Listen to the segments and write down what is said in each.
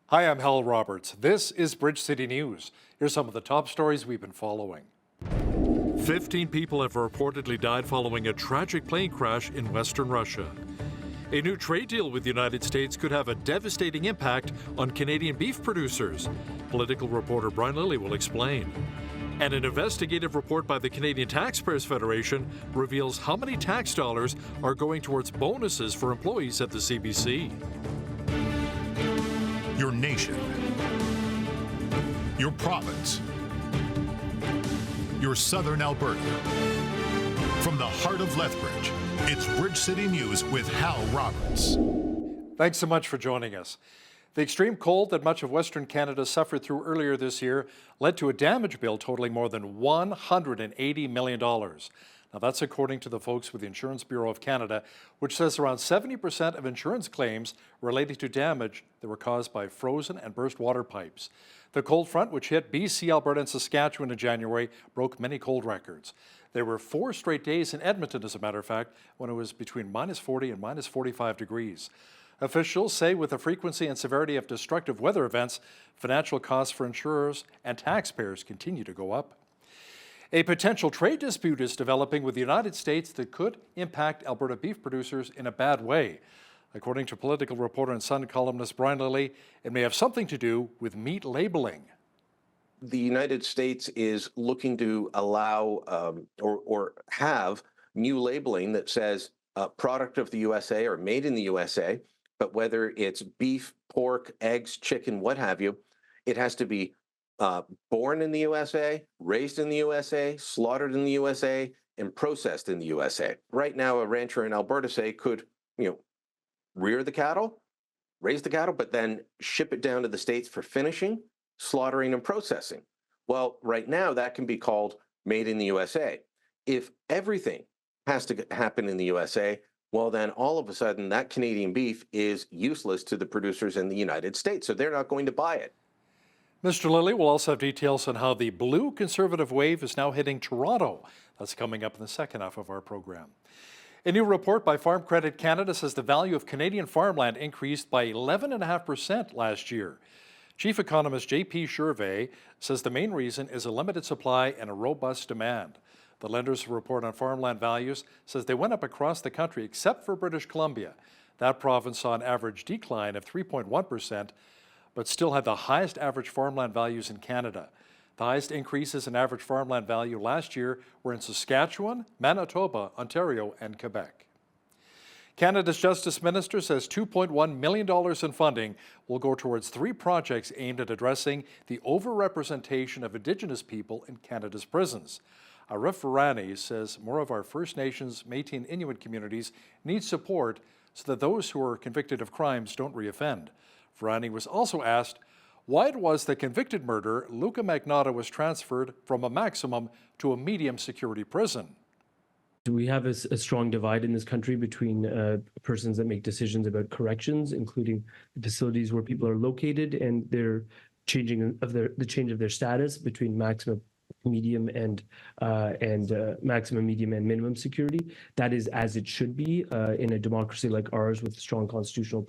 Hi, I'm Hal Roberts. This is Bridge City News. Here's some of the top stories we've been following. 15 people have reportedly died following a tragic plane crash in western Russia. A new trade deal with the United States could have a devastating impact on Canadian beef producers. Political reporter Brian Lilly will explain. And an investigative report by the Canadian Taxpayers Federation reveals how many tax dollars are going towards bonuses for employees at the CBC. Your nation, your province, your southern Alberta. From the heart of Lethbridge, it's Bridge City News with Hal Roberts. Thanks so much for joining us. The extreme cold that much of Western Canada suffered through earlier this year led to a damage bill totaling more than $180 million. Now, that's according to the folks with the Insurance Bureau of Canada, which says around 70% of insurance claims related to damage that were caused by frozen and burst water pipes. The cold front, which hit BC, Alberta, and Saskatchewan in January, broke many cold records. There were 4 straight days in Edmonton, as a matter of fact, when it was between minus 40 and minus 45 degrees. Officials say with the frequency and severity of destructive weather events, financial costs for insurers and taxpayers continue to go up. A potential trade dispute is developing with the United States that could impact Alberta beef producers in a bad way. According to political reporter and Sun columnist Brian Lilly, it may have something to do with meat labeling. The United States is looking to allow or have new labeling that says product of the USA or made in the USA, but whether it's beef, pork, eggs, chicken, what have you, it has to be born in the USA, raised in the USA, slaughtered in the USA, and processed in the USA. Right now, a rancher in Alberta, say, could, rear the cattle, raise the cattle, but then ship it down to the States for finishing, slaughtering, and processing. Well, right now, that can be called made in the USA. If everything has to happen in the USA, well, then all of a sudden, that Canadian beef is useless to the producers in the United States, so they're not going to buy it. Mr. Lilly will also have details on how the blue conservative wave is now hitting Toronto. That's coming up in the second half of our program. A new report by Farm Credit Canada says the value of Canadian farmland increased by 11.5% last year. Chief economist J.P. Gervais says the main reason is a limited supply and a robust demand. The lender's report on farmland values says they went up across the country except for British Columbia. That province saw an average decline of 3.1%, but still had the highest average farmland values in Canada. The highest increases in average farmland value last year were in Saskatchewan, Manitoba, Ontario, and Quebec. Canada's Justice Minister says $2.1 million in funding will go towards 3 projects aimed at addressing the overrepresentation of Indigenous people in Canada's prisons. Arif Virani says more of our First Nations, Métis, and Inuit communities need support so that those who are convicted of crimes don't reoffend. Virani was also asked why it was that convicted murderer Luca Magnotta was transferred from a maximum to a medium security prison. We have a strong divide in this country between persons that make decisions about corrections, including the facilities where people are located, and their the change of their status between maximum, medium, and maximum, medium, and minimum security. That is as it should be in a democracy like ours with strong constitutional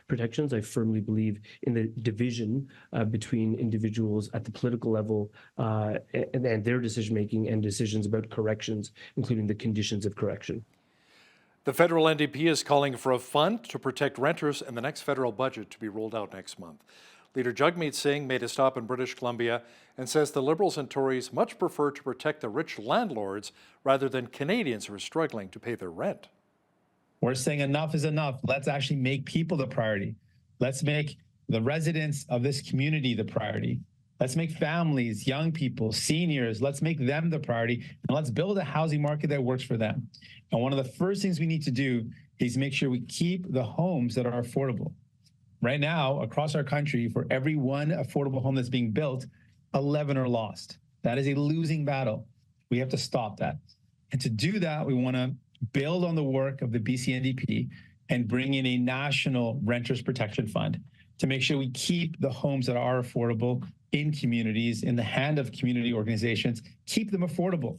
protections. I firmly believe in the division between individuals at the political level and their decision-making and decisions about corrections, including the conditions of correction. The federal NDP is calling for a fund to protect renters in the next federal budget to be rolled out next month. Leader Jagmeet Singh made a stop in British Columbia and says the Liberals and Tories much prefer to protect the rich landlords rather than Canadians who are struggling to pay their rent. We're saying enough is enough. Let's actually make people the priority. Let's make the residents of this community the priority. Let's make families, young people, seniors, let's make them the priority, and let's build a housing market that works for them. And one of the first things we need to do is make sure we keep the homes that are affordable. Right now, across our country, for every 1 affordable home that's being built, 11 are lost. That is a losing battle. We have to stop that. And to do that, we want to build on the work of the BC NDP and bring in a national renters protection fund to make sure we keep the homes that are affordable in communities, in the hand of community organizations, keep them affordable.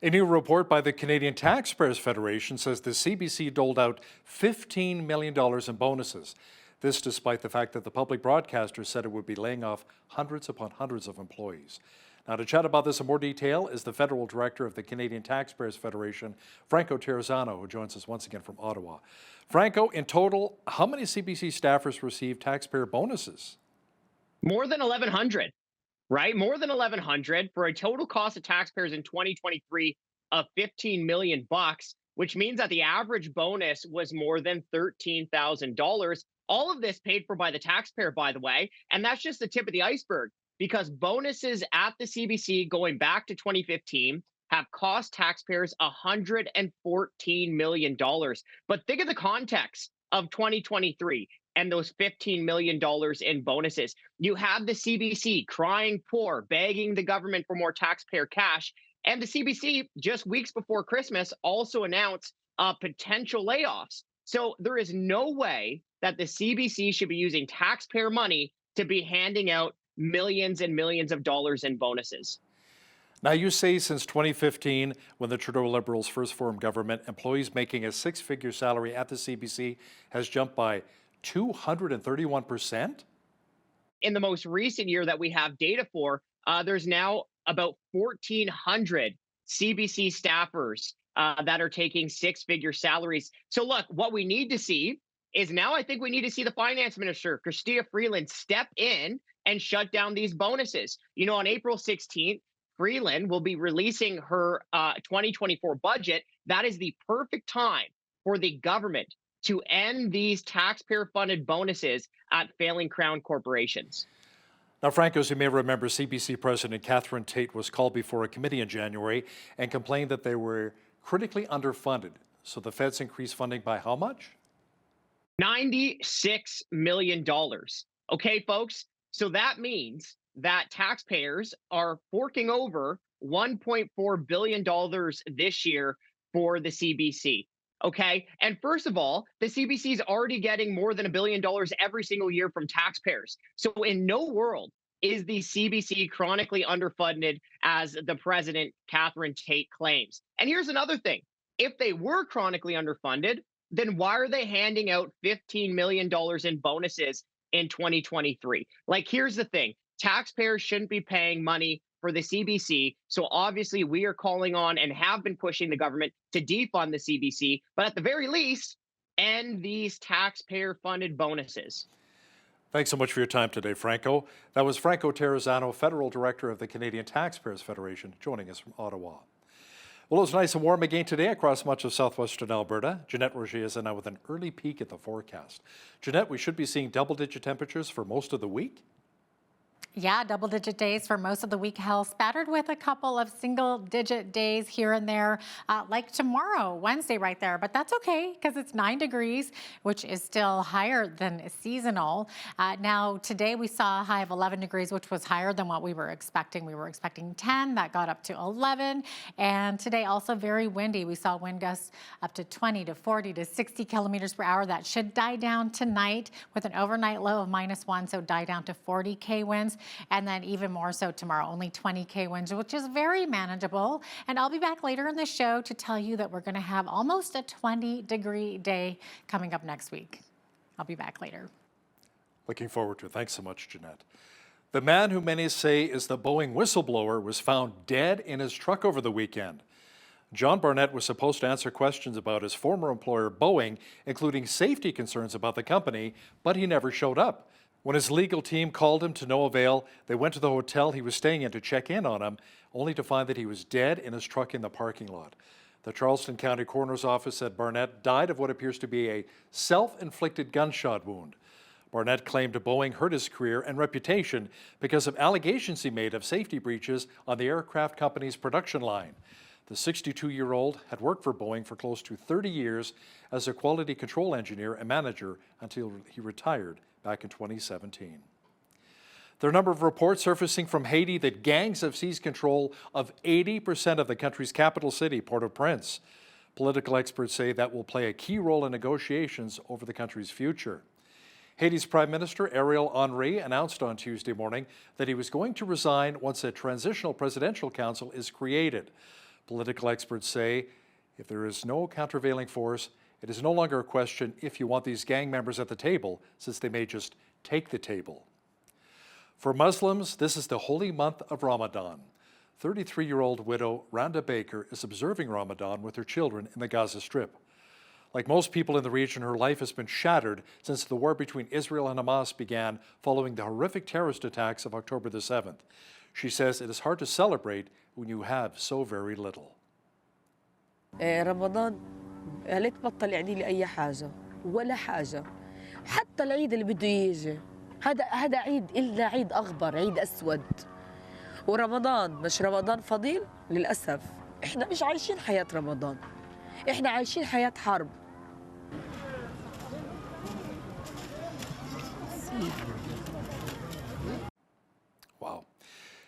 A new report by the Canadian Taxpayers Federation says the CBC doled out $15 million in bonuses. This despite the fact that the public broadcaster said it would be laying off hundreds upon hundreds of employees. Now, to chat about this in more detail is the Federal Director of the Canadian Taxpayers Federation, Franco Terrazzano, who joins us once again from Ottawa. Franco, in total, how many CBC staffers received taxpayer bonuses? More than 1,100, right? More than 1,100 for a total cost of taxpayers in 2023 of $15 million, which means that the average bonus was more than $13,000. All of this paid for by the taxpayer, by the way, and that's just the tip of the iceberg, because bonuses at the CBC going back to 2015 have cost taxpayers $114 million. But think of the context of 2023 and those $15 million in bonuses. You have the CBC crying poor, begging the government for more taxpayer cash. And the CBC, just weeks before Christmas, also announced potential layoffs. So there is no way that the CBC should be using taxpayer money to be handing out millions and millions of dollars in bonuses. Now, you say since 2015, when the Trudeau Liberals first formed government, employees making a six-figure salary at the CBC has jumped by 231%? In the most recent year that we have data for, there's now about 1,400 CBC staffers that are taking six-figure salaries. So look, what we need to see is now I think we need to see the finance minister, Chrystia Freeland, step in and shut down these bonuses. You know, on April 16th, Freeland will be releasing her 2024 budget. That is the perfect time for the government to end these taxpayer-funded bonuses at failing Crown corporations. Now, Franco, as you may remember, CBC President Catherine Tate was called before a committee in January and complained that they were critically underfunded. So the feds increased funding by how much? $96 million. Okay, folks? So that means that taxpayers are forking over $1.4 billion this year for the CBC. Okay. And first of all, the CBC is already getting more than $1 billion every single year from taxpayers. So in no world is the CBC chronically underfunded, as the president, Catherine Tate, claims. And here's another thing. If they were chronically underfunded, then why are they handing out $15 million in bonuses in 2023? Like, here's the thing. Taxpayers shouldn't be paying money for the CBC. So obviously we are calling on and have been pushing the government to defund the CBC, but at the very least, end these taxpayer-funded bonuses. Thanks so much for your time today, Franco. That was Franco Terrazzano, Federal Director of the Canadian Taxpayers Federation, joining us from Ottawa. Well, it was nice and warm again today across much of southwestern Alberta. Jeanette Roger is now with an early peek at the forecast. Jeanette, we should be seeing double-digit temperatures for most of the week? Yeah, double-digit days for most of the week, held spattered with a couple of single-digit days here and there, like tomorrow, Wednesday right there. But that's okay because it's 9 degrees, which is still higher than seasonal. Now, today we saw a high of 11 degrees, which was higher than what we were expecting. We were expecting 10. That got up to 11. And today also very windy. We saw wind gusts up to 20 to 40 to 60 kilometers per hour. That should die down tonight with an overnight low of -1, so die down to 40K winds. And then even more so tomorrow, only 20K winds, which is very manageable. And I'll be back later in the show to tell you that we're going to have almost a 20-degree day coming up next week. I'll be back later. Looking forward to it. Thanks so much, Jeanette. The man who many say is the Boeing whistleblower was found dead in his truck over the weekend. John Barnett was supposed to answer questions about his former employer, Boeing, including safety concerns about the company, but he never showed up. When his legal team called him to no avail, they went to the hotel he was staying in to check in on him, only to find that he was dead in his truck in the parking lot. The Charleston County Coroner's Office said Barnett died of what appears to be a self-inflicted gunshot wound. Barnett claimed Boeing hurt his career and reputation because of allegations he made of safety breaches on the aircraft company's production line. The 62-year-old had worked for Boeing for close to 30 years as a quality control engineer and manager until he retired back in 2017. There are a number of reports surfacing from Haiti that gangs have seized control of 80% of the country's capital city, Port-au-Prince. Political experts say that will play a key role in negotiations over the country's future. Haiti's Prime Minister Ariel Henry announced on Tuesday morning that he was going to resign once a transitional presidential council is created. Political experts say if there is no countervailing force, It is no longer a question if you want these gang members at the table, since they may just take the table. For Muslims, this is the holy month of Ramadan. 33-year-old widow Randa Baker is observing Ramadan with her children in the Gaza Strip. Like most people in the region, her life has been shattered since the war between Israel and Hamas began following the horrific terrorist attacks of October the 7th. She says it is hard to celebrate when you have so very little. رمضان قالت بطل يعني لي أي حاجة ولا حاجة حتى العيد اللي بده يجي هذا عيد إلا عيد أغبر عيد أسود ورمضان مش رمضان فضيل للأسف إحنا مش عايشين حياة رمضان إحنا عايشين حياة حرب. Wow.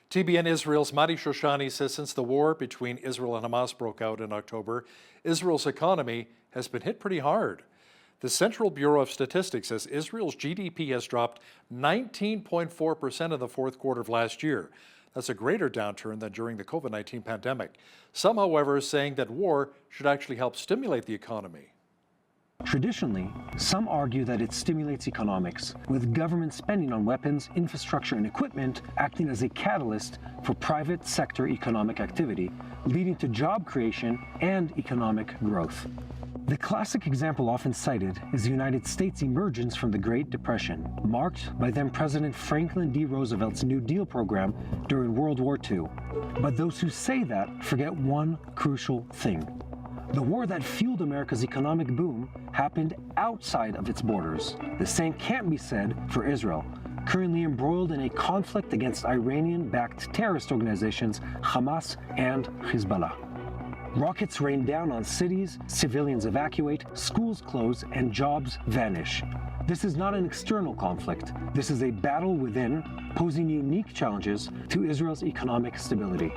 TBN Israel's Madi Shoshani says since the war between Israel and Hamas broke out in October, Israel's economy has been hit pretty hard. The Central Bureau of Statistics says Israel's GDP has dropped 19.4% in the fourth quarter of last year. That's a greater downturn than during the COVID-19 pandemic. Some, however, are saying that war should actually help stimulate the economy. Traditionally, some argue that it stimulates economics, with government spending on weapons, infrastructure, and equipment acting as a catalyst for private sector economic activity, leading to job creation and economic growth. The classic example often cited is the United States' emergence from the Great Depression, marked by then-President Franklin D. Roosevelt's New Deal program during World War II. But those who say that forget one crucial thing. The war that fueled America's economic boom happened outside of its borders. The same can't be said for Israel, currently embroiled in a conflict against Iranian-backed terrorist organizations Hamas and Hezbollah. Rockets rain down on cities, civilians evacuate, schools close, and jobs vanish. This is not an external conflict. This is a battle within, posing unique challenges to Israel's economic stability.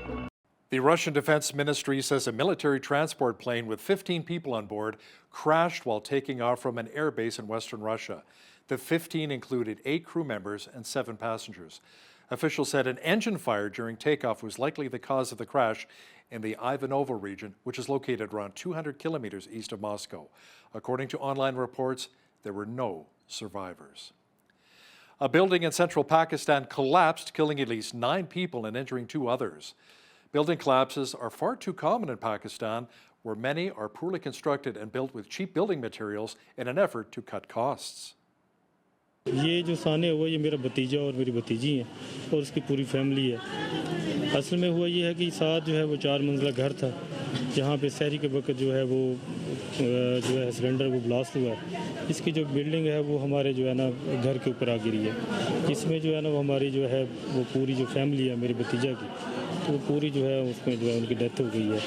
The Russian Defense Ministry says a military transport plane with 15 people on board crashed while taking off from an airbase in western Russia. The 15 included 8 crew members and 7 passengers. Officials said an engine fire during takeoff was likely the cause of the crash in the Ivanovo region, which is located around 200 kilometers east of Moscow. According to online reports, there were no survivors. A building in central Pakistan collapsed, killing at least 9 people and injuring 2 others. Building collapses are far too common in Pakistan, where many are poorly constructed and built with cheap building materials in an effort to cut costs. ये जो सामने हुआ ये मेरा भतीजा और मेरी भतीजी हैं और उसकी पूरी फैमिली है। असल में हुआ ये है कि साथ जो है वो 4 मंजिला घर था जहाँ पे शहरी के वक्त जो है वो सिलेंडर वो ब्लास्ट हुआ है। इसकी जो बिल्डिंग है वो हमारे जो है ना घर के ऊपर आ गिरी है। इसमें जो है ना वो हमारी जो है वो पूरी जो फैमिली है मेरे भतीजा की तो पूरी जो है उसमें जो है उनकी डेथ हो गई है।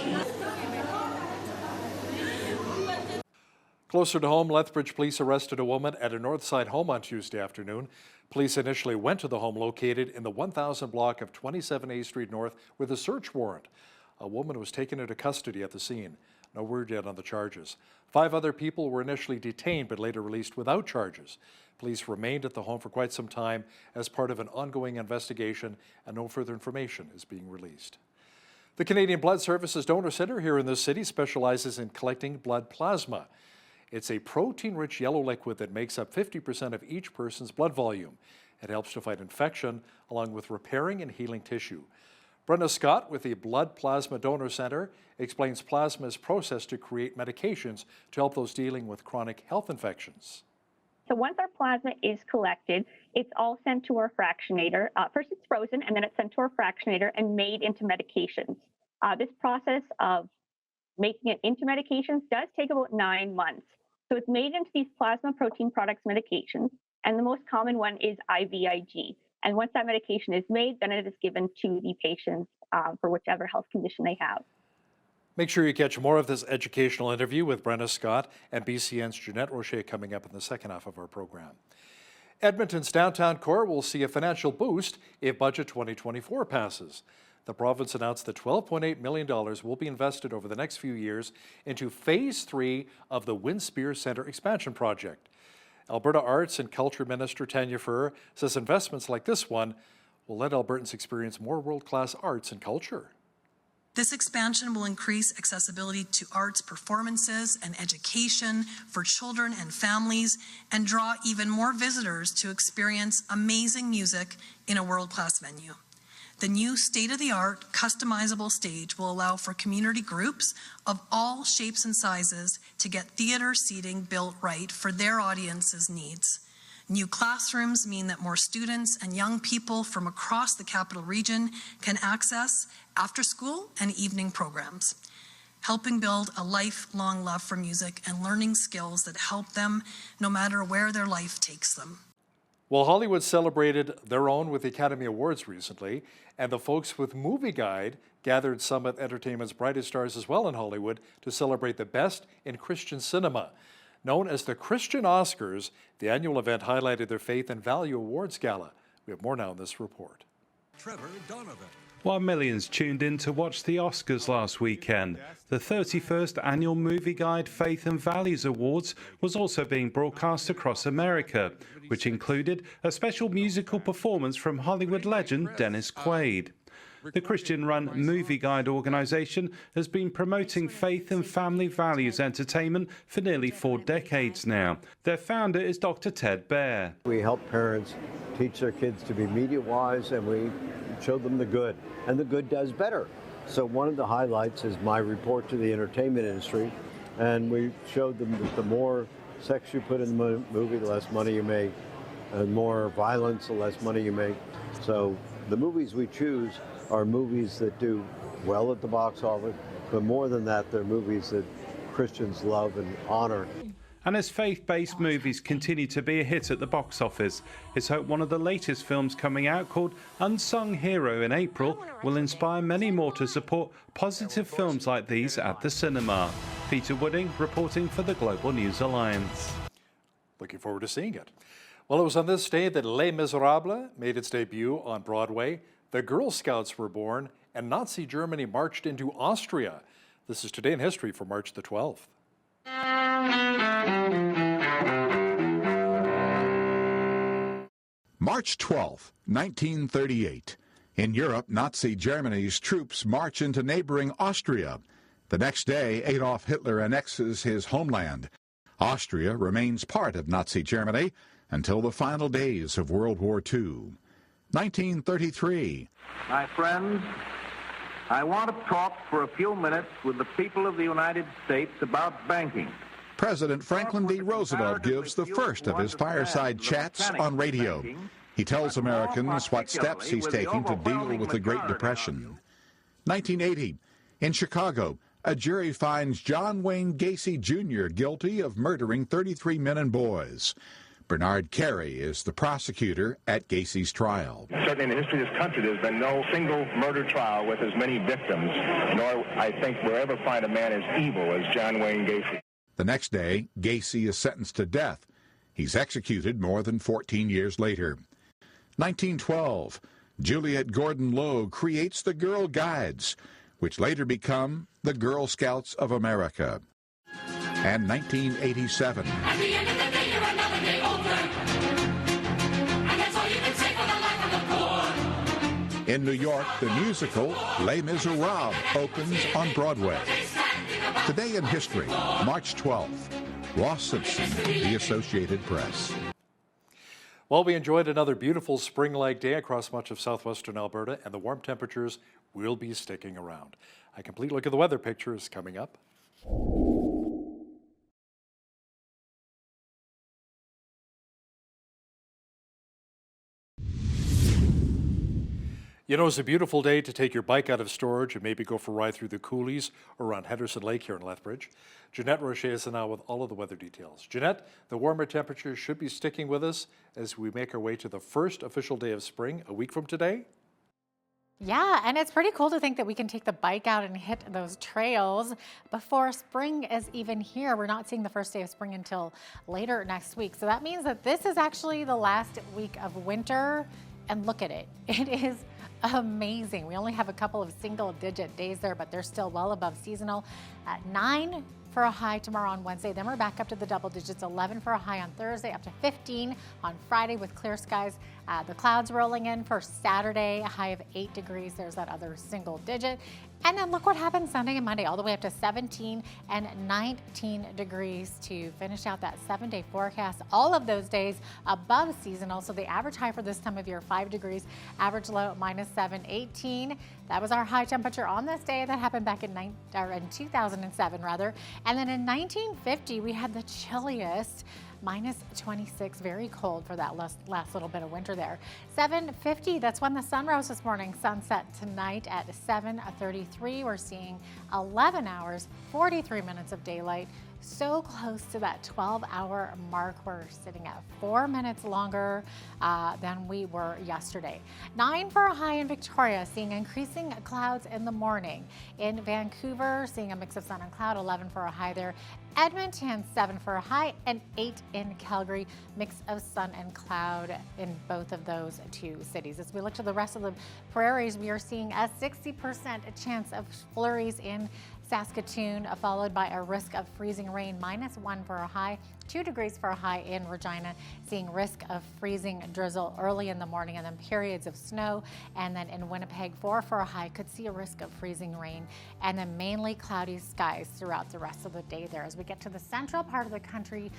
Closer to home, Lethbridge police arrested a woman at a Northside home on Tuesday afternoon. Police initially went to the home located in the 1000 block of 27A Street North with a search warrant. A woman was taken into custody at the scene. No word yet on the charges. 5 other people were initially detained but later released without charges. Police remained at the home for quite some time as part of an ongoing investigation, and no further information is being released. The Canadian Blood Services Donor Centre here in the city specializes in collecting blood plasma. It's a protein-rich yellow liquid that makes up 50% of each person's blood volume. It helps to fight infection along with repairing and healing tissue. Brenda Scott with the Blood Plasma Donor Centre explains plasma is processed to create medications to help those dealing with chronic health infections. So once our plasma is collected, it's all sent to our fractionator. First it's frozen and then it's sent to our fractionator and made into medications. This process of making it into medications does take about 9 months. So it's made into these plasma protein products medications, and the most common one is IVIG. And once that medication is made, then it is given to the patients for whichever health condition they have. Make sure you catch more of this educational interview with Brenda Scott and BCN's Jeanette Rocher coming up in the second half of our program. Edmonton's downtown core will see a financial boost if Budget 2024 passes. The province announced that $12.8 million will be invested over the next few years into Phase 3 of the Winspear Centre expansion project. Alberta Arts and Culture Minister Tanya Furr says investments like this one will let Albertans experience more world-class arts and culture. This expansion will increase accessibility to arts performances and education for children and families and draw even more visitors to experience amazing music in a world-class venue. The new state-of-the-art customizable stage will allow for community groups of all shapes and sizes to get theater seating built right for their audience's needs. New classrooms mean that more students and young people from across the capital region can access after-school and evening programs, helping build a lifelong love for music and learning skills that help them no matter where their life takes them. Well, Hollywood celebrated their own with the Academy Awards recently, and the folks with Movie Guide gathered some of entertainment's brightest stars as well in Hollywood to celebrate the best in Christian cinema. Known as the Christian Oscars, the annual event highlighted their Faith and Value Awards Gala. We have more now in this report. Trevor Donovan. While millions tuned in to watch the Oscars last weekend, the 31st Annual Movie Guide Faith and Values Awards was also being broadcast across America, which included a special musical performance from Hollywood legend Dennis Quaid. The Christian-run Movie Guide organization has been promoting faith and family values entertainment for nearly 4 decades now. Their founder is Dr. Ted Baer. We help parents teach their kids to be media-wise, and we show them the good, and the good does better. So one of the highlights is my report to the entertainment industry, and we showed them that the more sex you put in the movie, the less money you make, and more violence, the less money you make. So the movies we choose are movies that do well at the box office, but more than that, they're movies that Christians love and honor. And as faith-based movies continue to be a hit at the box office, it's hoped one of the latest films coming out, called Unsung Hero in April, will inspire many more to support positive films like these at the cinema. Peter Wooding reporting for the Global News Alliance. Looking forward to seeing it. Well, it was on this day that Les Miserables made its debut on Broadway. The Girl Scouts were born, and Nazi Germany marched into Austria. This is Today in History for March the 12th. March 12th, 1938. In Europe, Nazi Germany's troops march into neighboring Austria. The next day, Adolf Hitler annexes his homeland. Austria remains part of Nazi Germany until the final days of World War II. 1933. My friends, I want to talk for a few minutes with the people of the United States about banking. President Franklin D. Roosevelt gives the first of his fireside chats on radio. He tells Americans what steps he's taking to deal with the Great Depression. 1980. In Chicago, a jury finds John Wayne Gacy Jr. guilty of murdering 33 men and boys. Bernard Carey is the prosecutor at Gacy's trial. Certainly in the history of this country, there's been no single murder trial with as many victims, nor I think we'll ever find a man as evil as John Wayne Gacy. The next day, Gacy is sentenced to death. He's executed more than 14 years later. 1912, Juliet Gordon Low creates the Girl Guides, which later become the Girl Scouts of America. And 1987. At the end of the day, you're another day older. And that's all you can say for the life of the poor. In New York, the musical Les Miserables opens on Broadway. Today in History, March 12th. Ross Simpson, The Associated Press. Well, we enjoyed another beautiful spring-like day across much of southwestern Alberta, and the warm temperatures will be sticking around. A complete look at the weather picture is coming up. You know, it's a beautiful day to take your bike out of storage and maybe go for a ride through the coulees or around Henderson Lake here in Lethbridge. Jeanette Rocher is now with all of the weather details. Jeanette, the warmer temperatures should be sticking with us as we make our way to the first official day of spring a week from today. Yeah, and it's pretty cool to think that we can take the bike out and hit those trails before spring is even here. We're not seeing the first day of spring until later next week. So that means that this is actually the last week of winter. And look at it. It is amazing. We only have a couple of single-digit days there, but they're still well above seasonal. At 9 for a high tomorrow on Wednesday. Then we're back up to the double digits, 11 for a high on Thursday, up to 15 on Friday with clear skies The clouds rolling in for Saturday, a high of 8 degrees. There's that other single digit. And then look what happened Sunday and Monday, all the way up to 17 and 19 degrees to finish out that 7-day forecast. All of those days above seasonal. So the average high for this time of year, 5 degrees, average low -7, 18. That was our high temperature on this day. That happened back in 2007 rather. And then in 1950, we had the chilliest, -26, very cold for that last little bit of winter there. 7:50, that's when the sun rose this morning. Sunset tonight at 7:33. We're seeing 11 hours, 43 minutes of daylight. So close to that 12-hour mark. We're sitting at 4 minutes longer than we were yesterday. 9 for a high in Victoria, seeing increasing clouds in the morning. In Vancouver, seeing a mix of sun and cloud, 11 for a high there. Edmonton, 7 for a high, and 8 in Calgary, mix of sun and cloud in both of those two cities. As we look to the rest of the prairies, we are seeing a 60% chance of flurries in Saskatoon, followed by a risk of freezing rain, -1 for a high, 2 degrees for a high in Regina, seeing risk of freezing drizzle early in the morning and then periods of snow. And then in Winnipeg, 4 for a high, could see a risk of freezing rain, and then mainly cloudy skies throughout the rest of the day there. As we get to the central part of the country,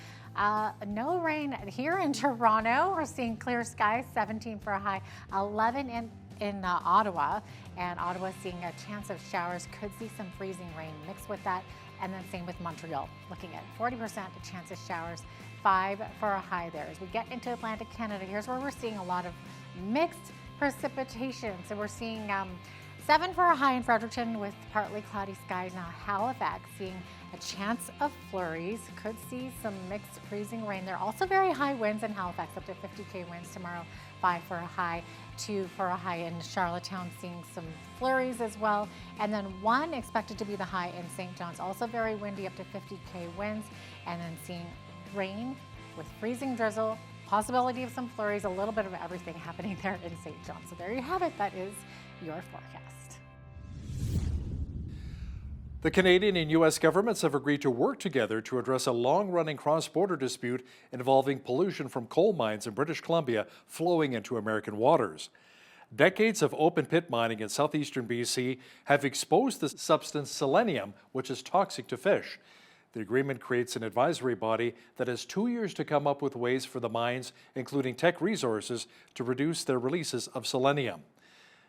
no rain here in Toronto. We're seeing clear skies, 17 for a high, 11 in Ottawa, and Ottawa seeing a chance of showers, could see some freezing rain mixed with that. And then same with Montreal, looking at 40% chance of showers, 5 for a high there. As we get into Atlantic Canada, here's where we're seeing a lot of mixed precipitation. So we're seeing 7 for a high in Fredericton with partly cloudy skies. Now Halifax seeing a chance of flurries, could see some mixed freezing rain. There are also very high winds in Halifax, up to 50k winds tomorrow, 5 for a high, 2 for a high in Charlottetown, seeing some flurries as well. And then 1 expected to be the high in St. John's, also very windy, up to 50k winds. And then seeing rain with freezing drizzle, possibility of some flurries, a little bit of everything happening there in St. John's. So there you have it, that is your forecast. The Canadian and U.S. governments have agreed to work together to address a long-running cross-border dispute involving pollution from coal mines in British Columbia flowing into American waters. Decades of open-pit mining in southeastern BC have exposed the substance selenium, which is toxic to fish. The agreement creates an advisory body that has 2 years to come up with ways for the mines, including Teck Resources, to reduce their releases of selenium.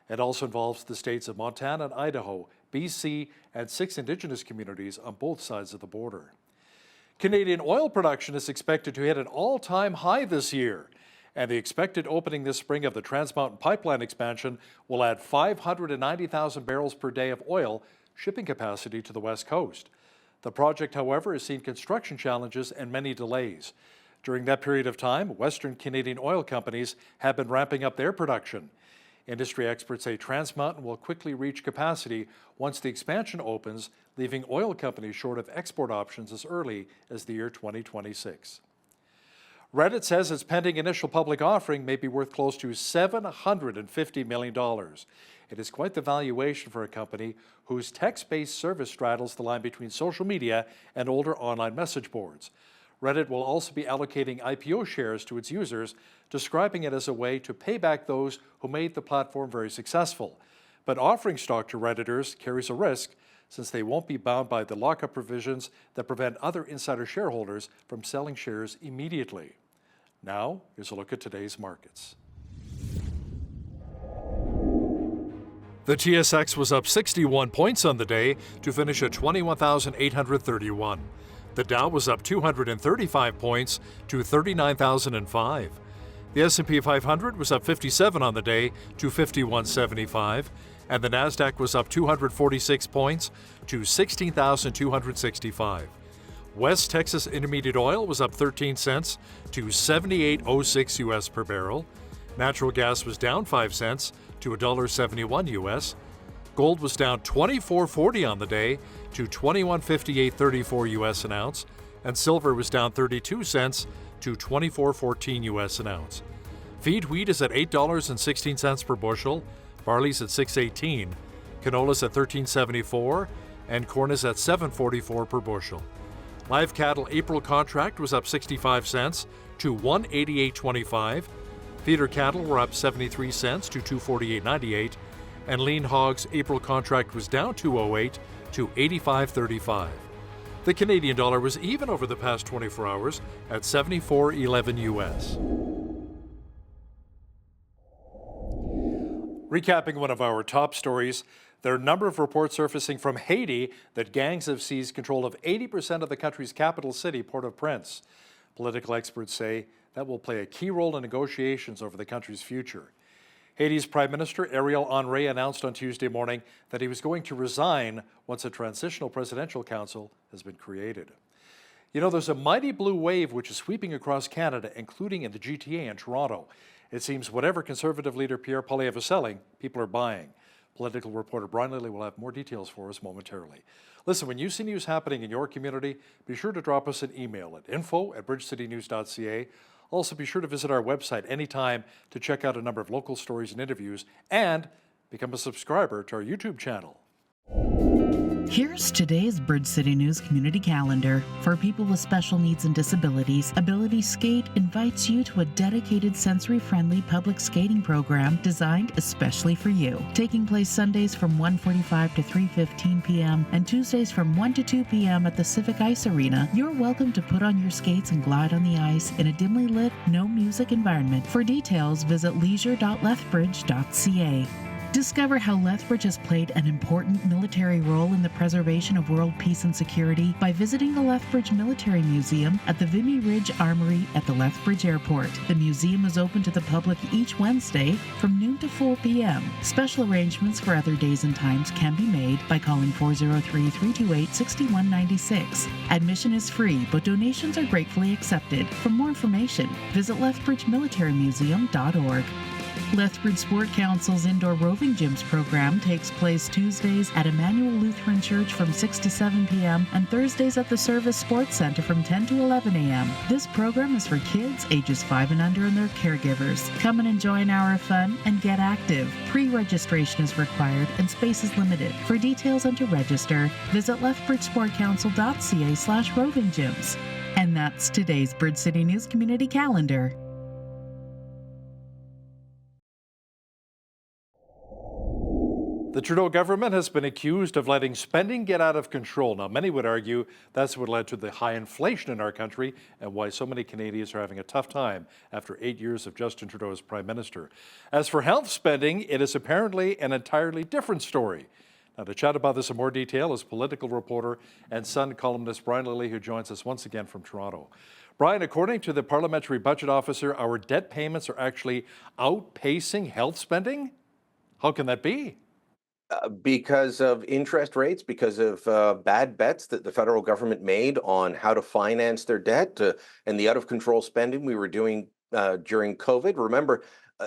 It also involves the states of Montana and Idaho, BC, and 6 Indigenous communities on both sides of the border. Canadian oil production is expected to hit an all-time high this year, and the expected opening this spring of the Trans Mountain Pipeline expansion will add 590,000 barrels per day of oil shipping capacity to the West Coast. The project, however, has seen construction challenges and many delays. During that period of time, Western Canadian oil companies have been ramping up their production. Industry experts say Trans Mountain will quickly reach capacity once the expansion opens, leaving oil companies short of export options as early as the year 2026. Reddit says its pending initial public offering may be worth close to $750 million. It is quite the valuation for a company whose text-based service straddles the line between social media and older online message boards. Reddit will also be allocating IPO shares to its users, describing it as a way to pay back those who made the platform very successful. But offering stock to Redditors carries a risk, since they won't be bound by the lockup provisions that prevent other insider shareholders from selling shares immediately. Now, here's a look at today's markets. The TSX was up 61 points on the day to finish at 21,831. The Dow was up 235 points to 39,005. The S&P 500 was up 57 on the day to 5175, and the Nasdaq was up 246 points to 16,265. West Texas Intermediate Oil was up 13 cents to 78.06 US per barrel. Natural gas was down 5 cents to $1.71 US. Gold was down $24.40 on the day to $21.5834 US an ounce, and silver was down 32 cents to $24.14 US an ounce. Feed wheat is at $8.16 per bushel, barley's at $6.18, canola's at $13.74, and corn is at $7.44 per bushel. Live cattle April contract was up 65 cents to $188.25. Feeder cattle were up 73 cents to 248.98, and lean hogs April contract was down 208 to 85.35. The Canadian dollar was even over the past 24 hours at 74.11 US. Recapping one of our top stories, there are a number of reports surfacing from Haiti that gangs have seized control of 80% of the country's capital city, Port-au-Prince. Political experts say that will play a key role in negotiations over the country's future. Haiti's Prime Minister Ariel Henry announced on Tuesday morning that he was going to resign once a transitional presidential council has been created. You know, there's a mighty blue wave which is sweeping across Canada, including in the GTA and Toronto. It seems whatever Conservative leader Pierre Poilievre is selling, people are buying. Political reporter Brian Lilly will have more details for us momentarily. Listen, when you see news happening in your community, be sure to drop us an email at info@bridgecitynews.ca. Also, be sure to visit our website anytime to check out a number of local stories and interviews, and become a subscriber to our YouTube channel. Here's today's Bridge City News Community Calendar. For people with special needs and disabilities, Ability Skate invites you to a dedicated sensory-friendly public skating program designed especially for you. Taking place Sundays from 1:45 to 3:15 p.m. and Tuesdays from 1 to 2 p.m. at the Civic Ice Arena, you're welcome to put on your skates and glide on the ice in a dimly lit, no-music environment. For details, visit leisure.lethbridge.ca. Discover how Lethbridge has played an important military role in the preservation of world peace and security by visiting the Lethbridge Military Museum at the Vimy Ridge Armory at the Lethbridge Airport. The museum is open to the public each Wednesday from noon to 4 p.m. Special arrangements for other days and times can be made by calling 403-328-6196. Admission is free, but donations are gratefully accepted. For more information, visit lethbridgemilitarymuseum.org. Lethbridge Sport Council's Indoor Roving Gyms program takes place Tuesdays at Emmanuel Lutheran Church from 6 to 7 p.m. and Thursdays at the Service Sports Center from 10 to 11 a.m. This program is for kids ages 5 and under and their caregivers. Come and enjoy an hour of fun and get active. Pre-registration is required and space is limited. For details and to register, visit lethbridgesportcouncil.ca/roving gyms. And that's today's Bridge City News Community Calendar. The Trudeau government has been accused of letting spending get out of control. Now, many would argue that's what led to the high inflation in our country and why so many Canadians are having a tough time after 8 years of Justin Trudeau as Prime Minister. As for health spending, it is apparently an entirely different story. Now, to chat about this in more detail is political reporter and Sun columnist Brian Lilly, who joins us once again from Toronto. Brian, according to the Parliamentary Budget Officer, our debt payments are actually outpacing health spending? How can that be? Because of interest rates, because of bad bets that the federal government made on how to finance their debt and the out-of-control spending we were doing during COVID. Remember,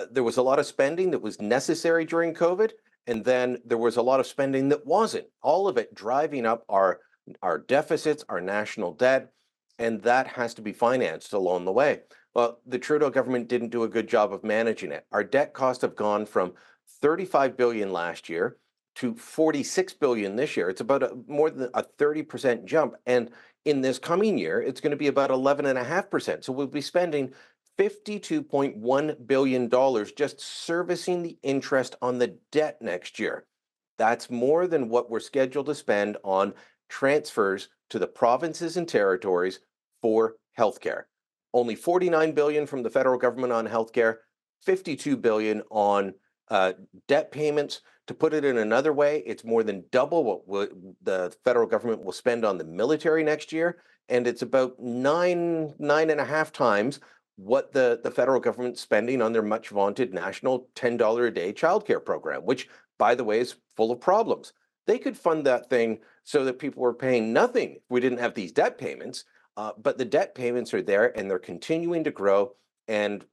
there was a lot of spending that was necessary during COVID, and then there was a lot of spending that wasn't. All of it driving up our deficits, our national debt, and that has to be financed along the way. Well, the Trudeau government didn't do a good job of managing it. Our debt costs have gone from $35 billion last year to $46 billion this year. It's about more than a 30% jump. And in this coming year, it's going to be about 11.5%. So we'll be spending $52.1 billion just servicing the interest on the debt next year. That's more than what we're scheduled to spend on transfers to the provinces and territories for healthcare. Only $49 billion from the federal government on healthcare, $52 billion on debt payments. To put it in another way, it's more than double what the federal government will spend on the military next year, and it's about nine and a half times what the federal government's spending on their much vaunted national $10 a day childcare program, which, by the way, is full of problems. They could fund that thing so that people were paying nothing if we didn't have these debt payments, but the debt payments are there and they're continuing to grow, and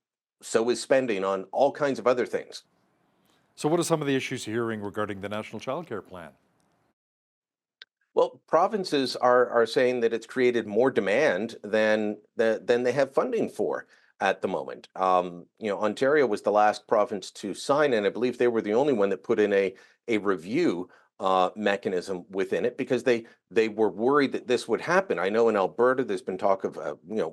so is spending on all kinds of other things. So what are some of the issues you're hearing regarding the National Child Care Plan? Well, provinces are saying that it's created more demand than they have funding for at the moment. Ontario was the last province to sign, and I believe they were the only one that put in a review mechanism within it because they were worried that this would happen. I know in Alberta there's been talk of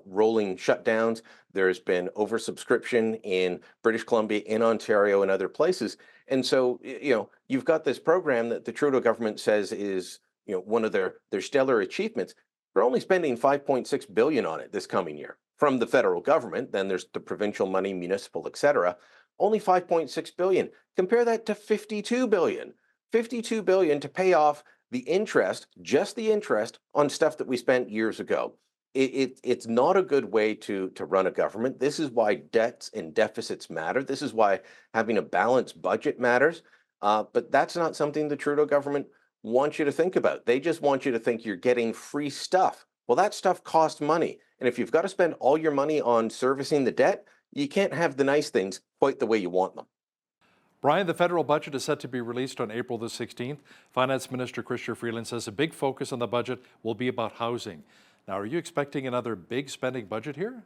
rolling shutdowns. There's been oversubscription in British Columbia, in Ontario, and other places. And so you've got this program that the Trudeau government says is one of their stellar achievements. They're only spending $5.6 billion on it this coming year from the federal government. Then there's the provincial money, municipal, etc. Only $5.6 billion. Compare that to $52 billion. $52 billion to pay off the interest, just the interest on stuff that we spent years ago. It's not a good way to run a government. This is why debts and deficits matter. This is why having a balanced budget matters. But that's not something the Trudeau government wants you to think about. They just want you to think you're getting free stuff. Well, that stuff costs money. And if you've got to spend all your money on servicing the debt, you can't have the nice things quite the way you want them. Brian, the federal budget is set to be released on April the 16th. Finance Minister Chrystia Freeland says a big focus on the budget will be about housing. Now, are you expecting another big spending budget here?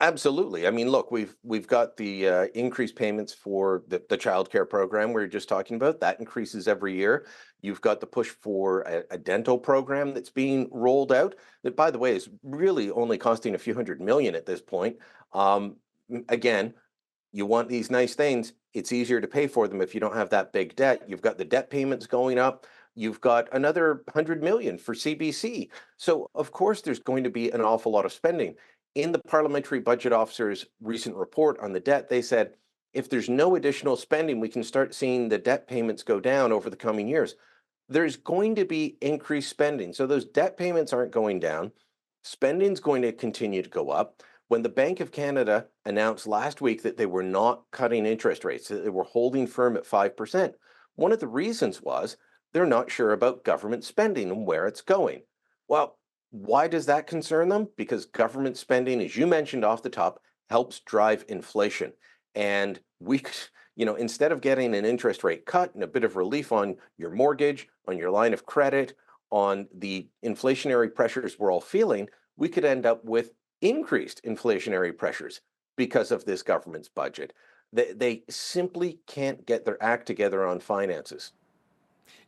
Absolutely. I mean, look, we've got the increased payments for the child care program we were just talking about. That increases every year. You've got the push for a dental program that's being rolled out that, by the way, is really only costing a few $100 million at this point. Again, you want these nice things. It's easier to pay for them if you don't have that big debt. You've got the debt payments going up. You've got another $100 million for CBC. So, of course, there's going to be an awful lot of spending. In the Parliamentary Budget Officer's recent report on the debt, they said, if there's no additional spending, we can start seeing the debt payments go down over the coming years. There's going to be increased spending. So those debt payments aren't going down. Spending's going to continue to go up. When the Bank of Canada announced last week that they were not cutting interest rates, that they were holding firm at 5%, one of the reasons was they're not sure about government spending and where it's going. Well, why does that concern them? Because government spending, as you mentioned off the top, helps drive inflation. And instead of getting an interest rate cut and a bit of relief on your mortgage, on your line of credit, on the inflationary pressures we're all feeling, we could end up with increased inflationary pressures because of this government's budget. They simply can't get their act together on finances.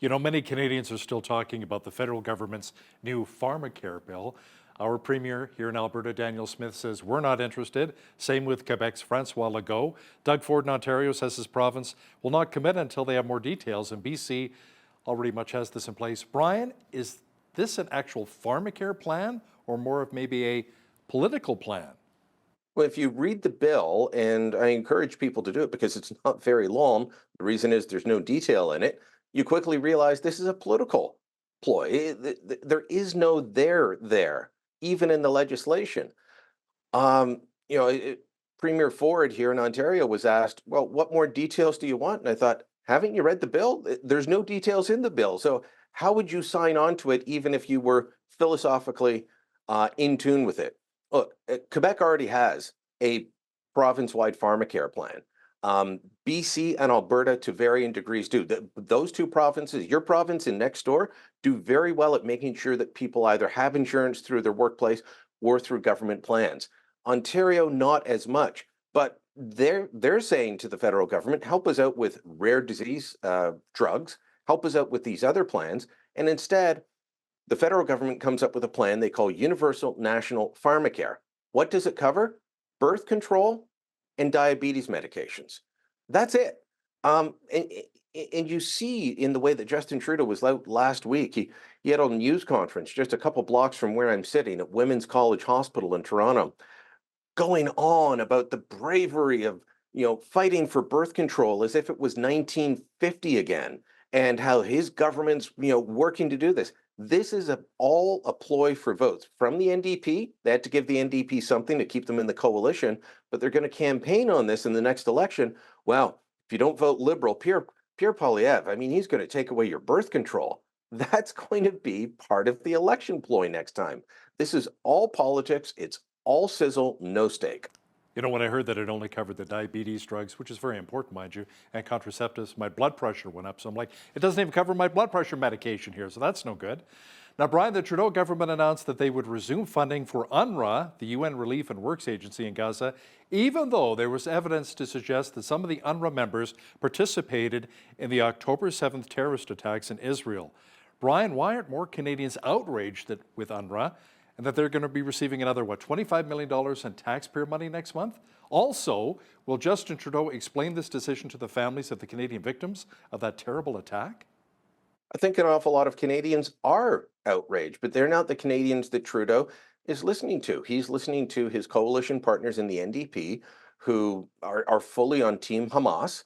Many Canadians are still talking about the federal government's new pharmacare bill. Our premier here in Alberta, Daniel Smith, says we're not interested. Same with Quebec's Francois Legault. Doug Ford in Ontario says his province will not commit until they have more details, and BC already much has this in place. Brian, is this an actual pharmacare plan or more of maybe a political plan? Well, if you read the bill, and I encourage people to do it because it's not very long, the reason is there's no detail in it, you quickly realize this is a political ploy. There is no there, even in the legislation. Premier Ford here in Ontario was asked, well, what more details do you want? And I thought, haven't you read the bill? There's no details in the bill. So how would you sign on to it even if you were philosophically in tune with it? Look, Quebec already has a province-wide pharmacare plan. BC and Alberta, to varying degrees, do. Those two provinces, your province and next door, do very well at making sure that people either have insurance through their workplace or through government plans. Ontario, not as much, but they're saying to the federal government, help us out with rare disease drugs, help us out with these other plans, and instead, the federal government comes up with a plan they call Universal National Pharmacare. What does it cover? Birth control and diabetes medications. That's it. And you see in the way that Justin Trudeau was out last week, he had a news conference just a couple blocks from where I'm sitting at Women's College Hospital in Toronto, going on about the bravery of fighting for birth control as if it was 1950 again, and how his government's working to do this. This is all a ploy for votes from the NDP. They had to give the NDP something to keep them in the coalition, but they're going to campaign on this in the next election. Well, if you don't vote Liberal, Pierre Poilievre, I mean, he's going to take away your birth control. That's going to be part of the election ploy next time. This is all politics. It's all sizzle, no steak. When I heard that it only covered the diabetes drugs, which is very important, mind you, and contraceptives, my blood pressure went up. So I'm like, it doesn't even cover my blood pressure medication here, so that's no good. Now, Brian, the Trudeau government announced that they would resume funding for UNRWA, the UN Relief and Works Agency in Gaza, even though there was evidence to suggest that some of the UNRWA members participated in the October 7th terrorist attacks in Israel. Brian, why aren't more Canadians outraged with UNRWA and that they're going to be receiving another, $25 million in taxpayer money next month? Also, will Justin Trudeau explain this decision to the families of the Canadian victims of that terrible attack? I think an awful lot of Canadians are outraged, but they're not the Canadians that Trudeau is listening to. He's listening to his coalition partners in the NDP who are fully on Team Hamas.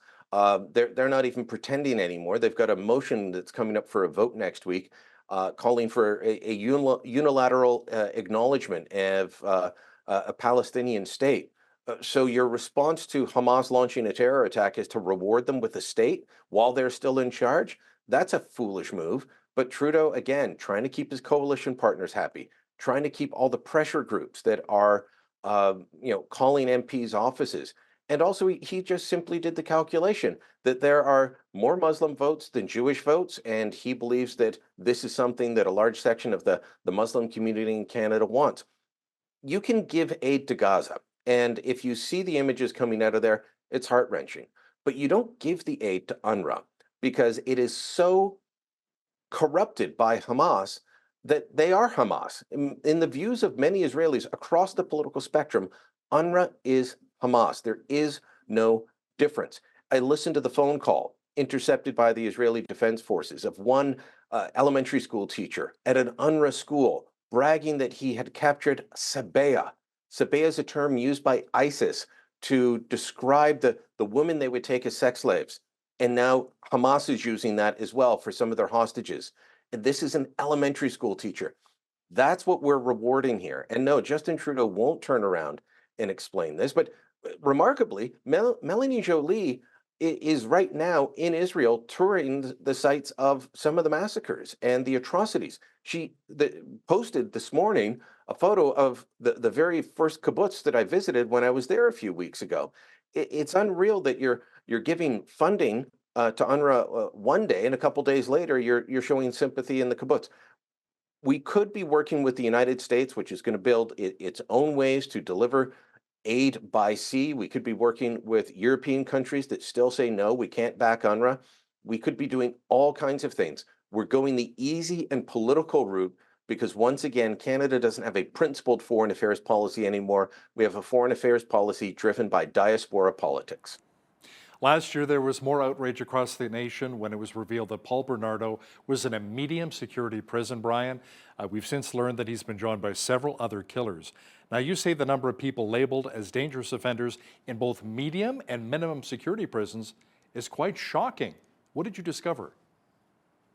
They're not even pretending anymore. They've got a motion that's coming up for a vote next week calling for a unilateral acknowledgement of a Palestinian state. So your response to Hamas launching a terror attack is to reward them with a state while they're still in charge? That's a foolish move. But Trudeau, again, trying to keep his coalition partners happy, trying to keep all the pressure groups that are, calling MPs' offices. And also, he just simply did the calculation that there are more Muslim votes than Jewish votes, and he believes that this is something that a large section of the Muslim community in Canada wants. You can give aid to Gaza, and if you see the images coming out of there, it's heart-wrenching. But you don't give the aid to UNRWA, because it is so corrupted by Hamas that they are Hamas. In the views of many Israelis across the political spectrum, UNRWA is Hamas. There is no difference. I listened to the phone call intercepted by the Israeli Defense Forces of one elementary school teacher at an UNRWA school bragging that he had captured Sabea. Sabea is a term used by ISIS to describe the women they would take as sex slaves. And now Hamas is using that as well for some of their hostages. And this is an elementary school teacher. That's what we're rewarding here. And no, Justin Trudeau won't turn around and explain this. But remarkably, Melanie Joly is right now in Israel touring the sites of some of the massacres and the atrocities. She posted this morning a photo of the very first kibbutz that I visited when I was there a few weeks ago. It's unreal that you're giving funding to UNRWA one day, and a couple days later, you're showing sympathy in the kibbutz. We could be working with the United States, which is going to build its own ways to deliver aid by sea. We could be working with European countries that still say, no, we can't back UNRWA. We could be doing all kinds of things. We're going the easy and political route because, once again, Canada doesn't have a principled foreign affairs policy anymore. We have a foreign affairs policy driven by diaspora politics. Last year, there was more outrage across the nation when it was revealed that Paul Bernardo was in a medium security prison, Brian. We've since learned that he's been joined by several other killers. Now, you say the number of people labeled as dangerous offenders in both medium and minimum security prisons is quite shocking. What did you discover?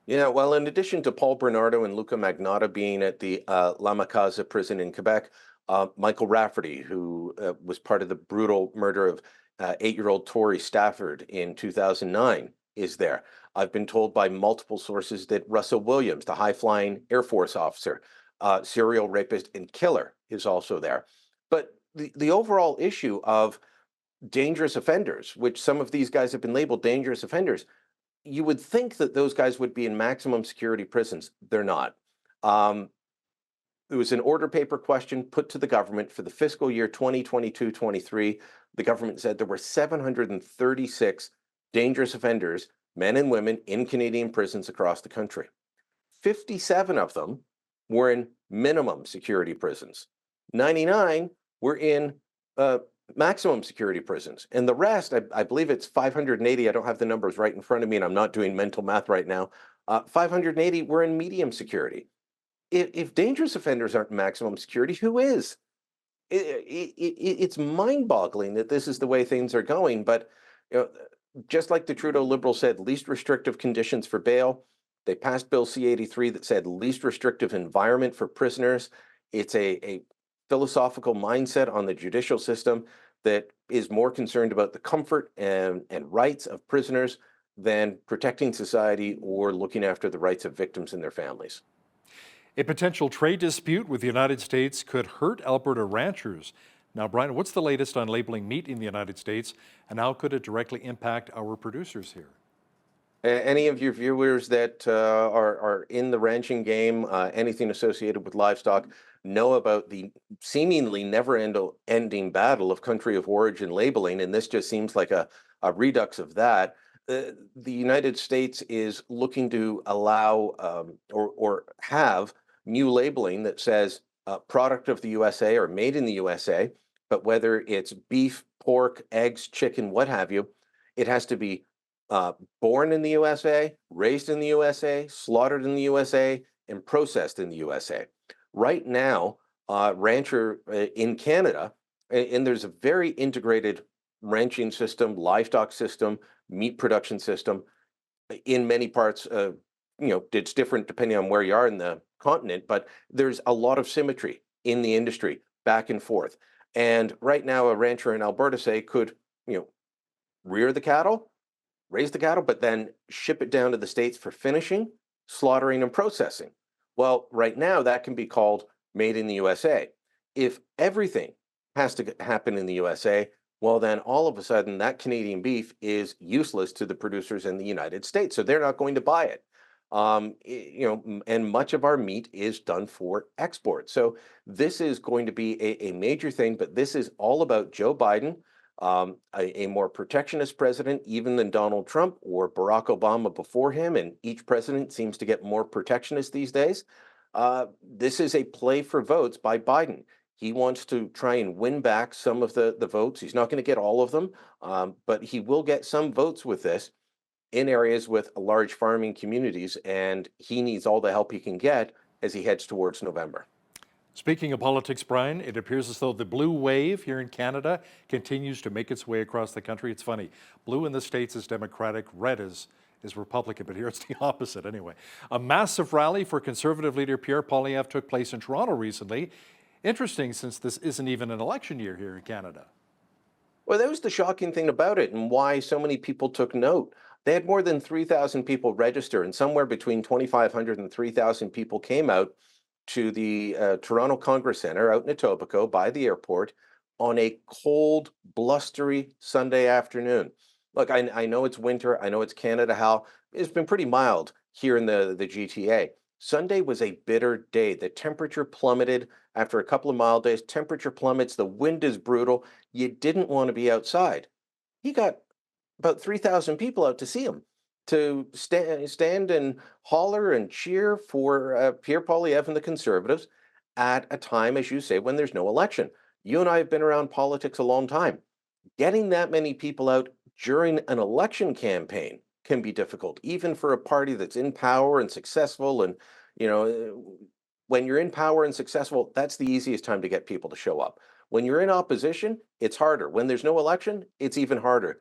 Yeah, well, in addition to Paul Bernardo and Luca Magnotta being at the La Macasa prison in Quebec, Michael Rafferty, who was part of the brutal murder of 8-year-old Tori Stafford in 2009, is there. I've been told by multiple sources that Russell Williams, the high-flying Air Force officer, serial rapist and killer, is also there. But the overall issue of dangerous offenders, which some of these guys have been labeled dangerous offenders, you would think that those guys would be in maximum security prisons. They're not. There was an order paper question put to the government for the fiscal year 2022-23. The government said there were 736 dangerous offenders, men and women, in Canadian prisons across the country. 57 of them were in minimum security prisons. 99 were in maximum security prisons. And the rest, I believe it's 580. I don't have the numbers right in front of me, and I'm not doing mental math right now. 580 were in medium security. If dangerous offenders aren't maximum security, who is? It's mind-boggling that this is the way things are going. But just like the Trudeau Liberals said, least restrictive conditions for bail. They passed Bill C-83 that said least restrictive environment for prisoners. It's a philosophical mindset on the judicial system that is more concerned about the comfort and rights of prisoners than protecting society or looking after the rights of victims and their families. A potential trade dispute with the United States could hurt Alberta ranchers. Now, Brian, what's the latest on labeling meat in the United States, and how could it directly impact our producers here? Any of your viewers that are in the ranching game, anything associated with livestock, know about the seemingly never-ending battle of country of origin labeling, and this just seems like a redux of that. The United States is looking to allow or have new labeling that says product of the USA or made in the USA, but whether it's beef, pork, eggs, chicken, what have you, it has to be born in the USA, raised in the USA, slaughtered in the USA, and processed in the USA. Right now, rancher in Canada, and there's a very integrated ranching system, livestock system, meat production system in many parts. It's different depending on where you are in the continent, but there's a lot of symmetry in the industry back and forth. And right now, a rancher in Alberta, say, could, rear the cattle, raise the cattle, but then ship it down to the States for finishing, slaughtering, and processing. Well, right now that can be called made in the USA. If everything has to happen in the USA, well, then all of a sudden that Canadian beef is useless to the producers in the United States. So they're not going to buy it. And much of our meat is done for export. So this is going to be a major thing, but this is all about Joe Biden, a more protectionist president even than Donald Trump or Barack Obama before him, and each president seems to get more protectionist these days. This is a play for votes by Biden. He wants to try and win back some of the votes. He's not going to get all of them, but he will get some votes with this in areas with large farming communities, and he needs all the help he can get as he heads towards November. Speaking of politics, Brian, it appears as though the blue wave here in Canada continues to make its way across the country. It's funny, blue in the States is Democratic, red is Republican, but here it's the opposite anyway. A massive rally for Conservative leader Pierre Poilievre took place in Toronto recently. Interesting, since this isn't even an election year here in Canada. Well, that was the shocking thing about it and why so many people took note. They had more than 3,000 people register, and somewhere between 2,500 and 3,000 people came out to the Toronto Congress Centre out in Etobicoke by the airport on a cold, blustery Sunday afternoon. Look, I know it's winter. I know it's Canada, Hal. It's been pretty mild here in the GTA. Sunday was a bitter day. The temperature plummeted after a couple of mild days. Temperature plummets. The wind is brutal. You didn't want to be outside. He got about 3,000 people out to see him, to stand and holler and cheer for Pierre Poilievre and the Conservatives at a time, as you say, when there's no election. You and I have been around politics a long time. Getting that many people out during an election campaign can be difficult, even for a party that's in power and successful. And, when you're in power and successful, that's the easiest time to get people to show up. When you're in opposition, it's harder. When there's no election, it's even harder.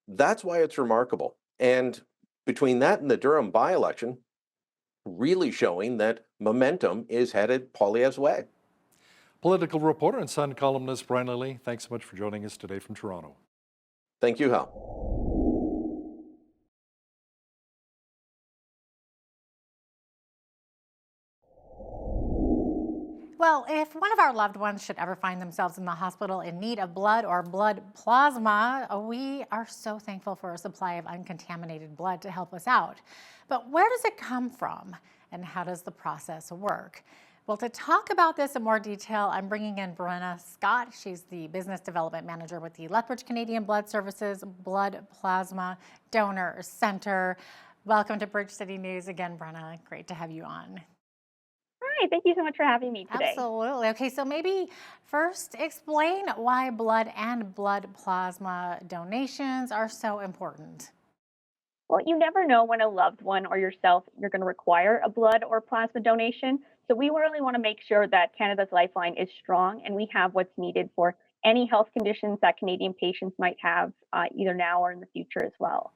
That's why it's remarkable. And between that and the Durham by-election, really showing that momentum is headed Poilievre's way. Political reporter and Sun columnist Brian Lilly, thanks so much for joining us today from Toronto. Thank you, Hal. Well, if one of our loved ones should ever find themselves in the hospital in need of blood or blood plasma, we are so thankful for a supply of uncontaminated blood to help us out. But where does it come from, and how does the process work? Well, to talk about this in more detail, I'm bringing in Brenna Scott. She's the Business Development Manager with the Lethbridge Canadian Blood Services Blood Plasma Donor Center. Welcome to Bridge City News again, Brenna. Great to have you on. Hi, thank you so much for having me today. Absolutely. Okay, so maybe first explain why blood and blood plasma donations are so important. Well, you never know when a loved one or yourself you're going to require a blood or plasma donation. So we really want to make sure that Canada's Lifeline is strong and we have what's needed for any health conditions that Canadian patients might have either now or in the future as well.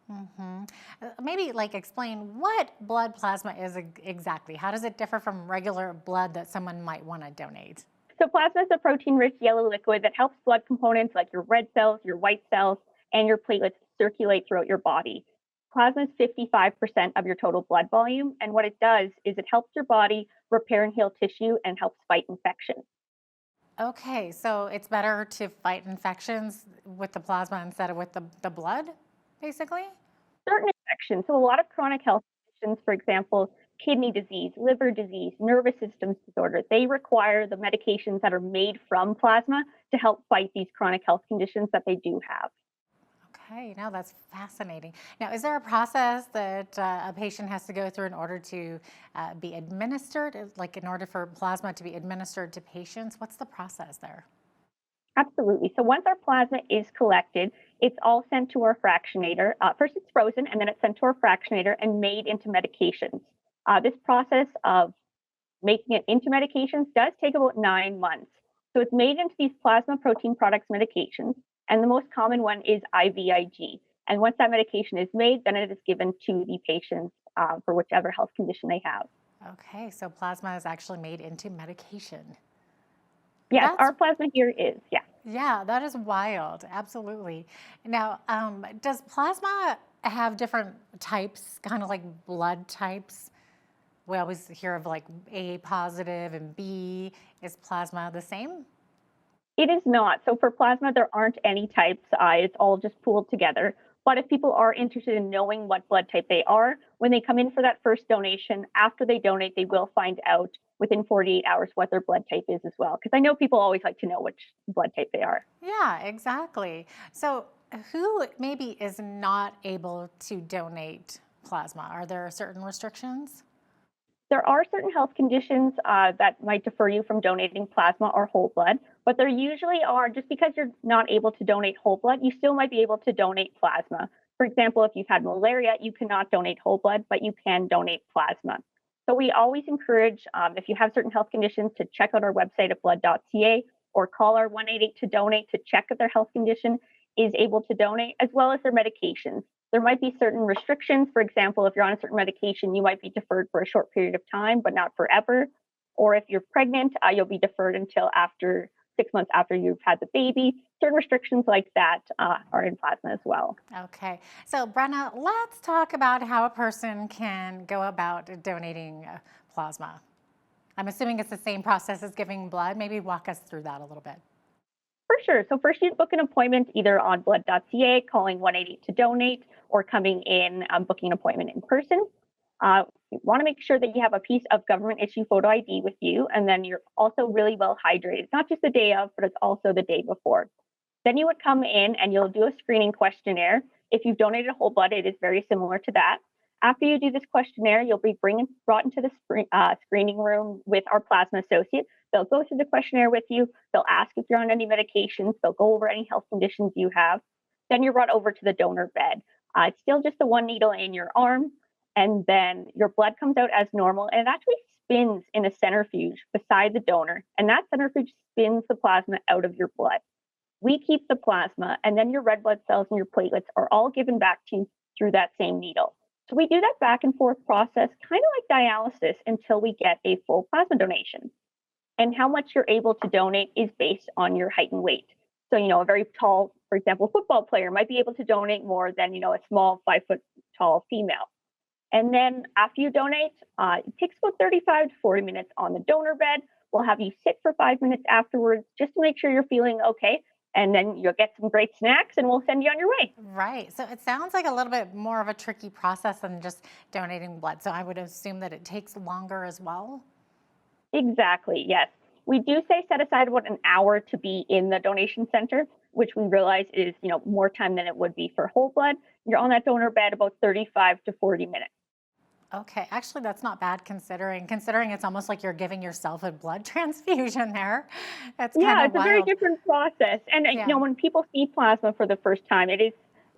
Maybe explain what blood plasma is exactly. How does it differ from regular blood that someone might want to donate? So plasma is a protein-rich yellow liquid that helps blood components like your red cells, your white cells, and your platelets circulate throughout your body. Plasma is 55% of your total blood volume, and what it does is it helps your body repair and heal tissue and helps fight infections. Okay, so it's better to fight infections with the plasma instead of with the blood, basically? Certain infection. So a lot of chronic health conditions, for example, kidney disease, liver disease, nervous system disorder, they require the medications that are made from plasma to help fight these chronic health conditions that they do have. Okay, now that's fascinating. Now, is there a process that a patient has to go through in order to be administered, like in order for plasma to be administered to patients? What's the process there? Absolutely. So once our plasma is collected, it's all sent to our fractionator. First, it's frozen, and then it's sent to our fractionator and made into medications. This process of making it into medications does take about 9 months. So it's made into these plasma protein products medications, and the most common one is IVIG. And once that medication is made, then it is given to the patients for whichever health condition they have. Okay, so plasma is actually made into medication. Yes, That's- our plasma here is, yeah. Yeah, that is wild. Absolutely. Now, does plasma have different types, kind of like blood types? We always hear of like A positive and B. Is plasma the same? It is not. So for plasma, there aren't any types. It's all just pooled together. But if people are interested in knowing what blood type they are, when they come in for that first donation, after they donate, they will find out within 48 hours what their blood type is as well. Because I know people always like to know which blood type they are. Yeah, exactly. So who maybe is not able to donate plasma? Are there certain restrictions? There are certain health conditions that might defer you from donating plasma or whole blood, but there usually are, just because you're not able to donate whole blood, you still might be able to donate plasma. For example, if you've had malaria, you cannot donate whole blood, but you can donate plasma. So we always encourage, if you have certain health conditions, to check out our website at blood.ca or call our 188 to donate to check if their health condition is able to donate, as well as their medications. There might be certain restrictions. For example, if you're on a certain medication, you might be deferred for a short period of time, but not forever. Or if you're pregnant, you'll be deferred until after 6 months after you've had the baby. Certain restrictions like that are in plasma as well. Okay. So, Brenna, let's talk about how a person can go about donating plasma. I'm assuming it's the same process as giving blood. Maybe walk us through that a little bit. For sure. So first you'd book an appointment either on blood.ca, calling 188 to donate, or coming in, booking an appointment in person. You want to make sure that you have a piece of government issue photo ID with you, and then you're also really well hydrated, not just the day of, but it's also the day before. Then you would come in and you'll do a screening questionnaire. If you've donated whole blood, it is very similar to that. After you do this questionnaire, you'll be brought into the screening room with our plasma associate. They'll go through the questionnaire with you. They'll ask if you're on any medications. They'll go over any health conditions you have. Then you're brought over to the donor bed. It's still just the one needle in your arm. And then your blood comes out as normal. And it actually spins in a centrifuge beside the donor. And that centrifuge spins the plasma out of your blood. We keep the plasma, and then your red blood cells and your platelets are all given back to you through that same needle. So we do that back and forth process, kind of like dialysis, until we get a full plasma donation. And how much you're able to donate is based on your height and weight. So, a very tall, for example, football player might be able to donate more than, a small 5 foot tall female. And then after you donate, it takes about 35 to 40 minutes on the donor bed. We'll have you sit for 5 minutes afterwards just to make sure you're feeling okay. And then you'll get some great snacks and we'll send you on your way. Right. So it sounds like a little bit more of a tricky process than just donating blood. So I would assume that it takes longer as well. Exactly. Yes. We do say set aside about an hour to be in the donation center, which we realize is, more time than it would be for whole blood. You're on that donor bed about 35 to 40 minutes. Okay, actually, that's not bad considering it's almost like you're giving yourself a blood transfusion there. It's Yeah, it's wild. a very different process. And, when people see plasma for the first time, it is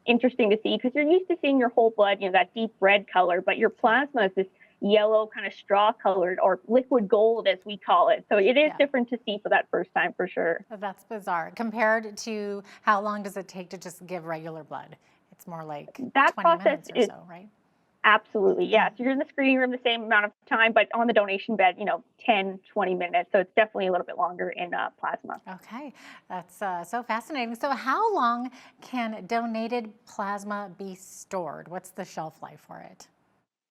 interesting to see because you're used to seeing your whole blood, that deep red color, but your plasma is this yellow kind of straw colored or liquid gold, as we call it. So it is different to see for that first time for sure. That's bizarre. Compared to how long does it take to just give regular blood? It's more like that 20 process minutes or is, so, right? Absolutely, yes. You're in the screening room the same amount of time, but on the donation bed, 10, 20 minutes. So it's definitely a little bit longer in plasma. Okay, that's so fascinating. So how long can donated plasma be stored? What's the shelf life for it?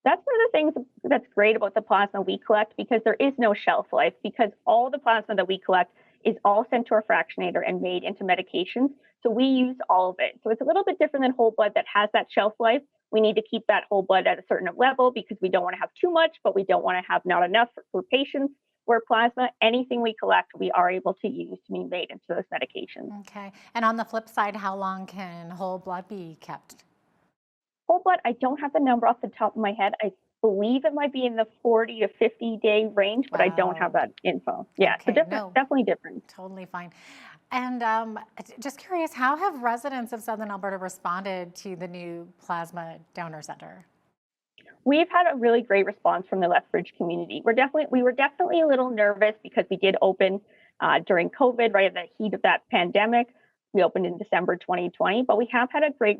That's one of the things that's great about the plasma we collect, because there is no shelf life, because all the plasma that we collect is all sent to our fractionator and made into medications. So we use all of it. So it's a little bit different than whole blood that has that shelf life. We need to keep that whole blood at a certain level because we don't want to have too much, but we don't want to have not enough for patients. Where plasma, anything we collect, we are able to use to be made into those medications. Okay. And on the flip side, how long can whole blood be kept? Whole blood, I don't have the number off the top of my head. I believe it might be in the 40 to 50 day range, but I don't have that info. Yeah, Okay, so definitely different. Totally fine. And just curious, how have residents of Southern Alberta responded to the new plasma donor center? We've had a really great response from the Lethbridge community. We were definitely a little nervous because we did open during COVID, right at the heat of that pandemic. We opened in December 2020, but we have had a great.